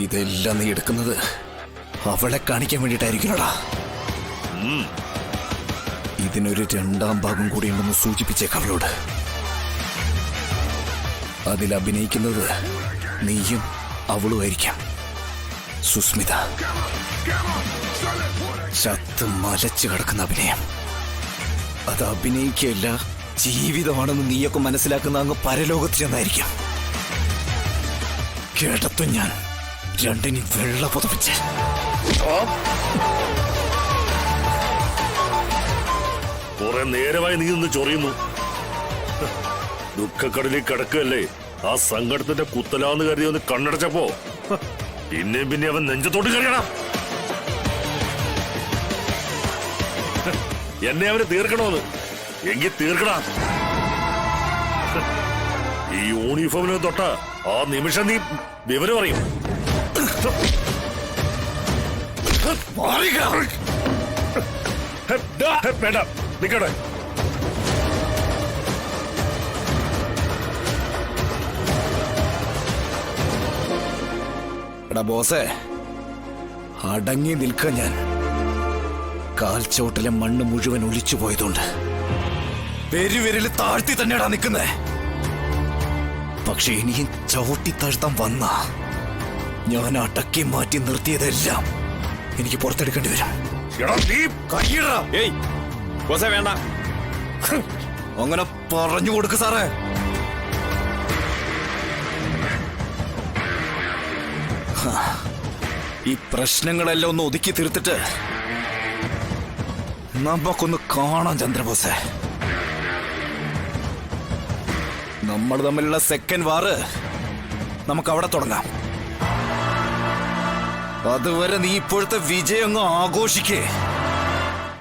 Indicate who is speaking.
Speaker 1: ഇതെല്ലാം നീ എടുക്കുന്നത് അവളെ കാണിക്കാൻ വേണ്ടിയിട്ടായിരിക്കണോടാ. ഇതിനൊരു രണ്ടാം ഭാഗം കൂടി ഉണ്ടെന്ന് സൂചിപ്പിച്ചേക്ക് അവളോട്. അതിൽ അഭിനയിക്കുന്നത് നീയും അവളുമായിരിക്കാം. സുസ്മിത ചത്ത് മലച്ചു കിടക്കുന്ന അഭിനയം. അത് അഭിനയിക്കല്ല, ജീവിതമാണെന്ന് നീയൊക്കെ മനസ്സിലാക്കുന്ന അങ്ങ് പരലോകത്ത് ചെന്നായിരിക്കും. കേട്ടത്തും ഞാൻ രണ്ടിനി വെള്ള പുതപ്പിച്ച്
Speaker 2: കുറെ നേരമായി നീ നിന്ന് ചൊറിയുന്നു. ദുഃഖക്കടലിൽ കിടക്കുകയല്ലേ, ആ സങ്കടത്തിന്റെ കുത്തലാന്ന് കരുതി ഒന്ന് കണ്ണടച്ചപ്പോ പിന്നെ അവൻ നെഞ്ചത്തോട്ട് കയറിയണം. എന്നെ അവന് തീർക്കണോന്ന് എങ്കിൽ തീർക്കണം. ഈ യൂണിഫോമിന് തൊട്ട ആ നിമിഷം നീ വിവരം അറിയും. വേണ്ട, നിക്കട്ടെ.
Speaker 1: എടാ ബോസേ, അടങ്ങി നിൽക്കാൻ. ഞാൻ കാൽച്ചോട്ടിലെ മണ്ണ് മുഴുവൻ ഒലിച്ചു പോയതുകൊണ്ട് പെരുവിരൽ താഴ്ത്തി തന്നെയാടാ നിൽക്കുന്നേ. പക്ഷെ ഇനിയും ചവിട്ടി താഴ്ത്താൻ വന്ന ഞാൻ അടക്കി മാറ്റി നിർത്തിയതെല്ലാം എനിക്ക് പുറത്തെടുക്കേണ്ടി വരും.
Speaker 3: വേണ്ട,
Speaker 1: അങ്ങനെ പറഞ്ഞു കൊടുക്ക് സാറേ. ഈ പ്രശ്നങ്ങളെല്ലാം ഒന്ന് ഒതുക്കി തീർത്തിട്ട് നമുക്കൊന്ന് കാണാം ചന്ദ്രബോസേ. നമ്മൾ തമ്മിലുള്ള സെക്കൻഡ് വാറ് നമുക്ക് അവിടെ തുടങ്ങാം. അതുവരെ നീ ഇപ്പോഴത്തെ വിജയം അങ്ങ് ആഘോഷിക്കേ.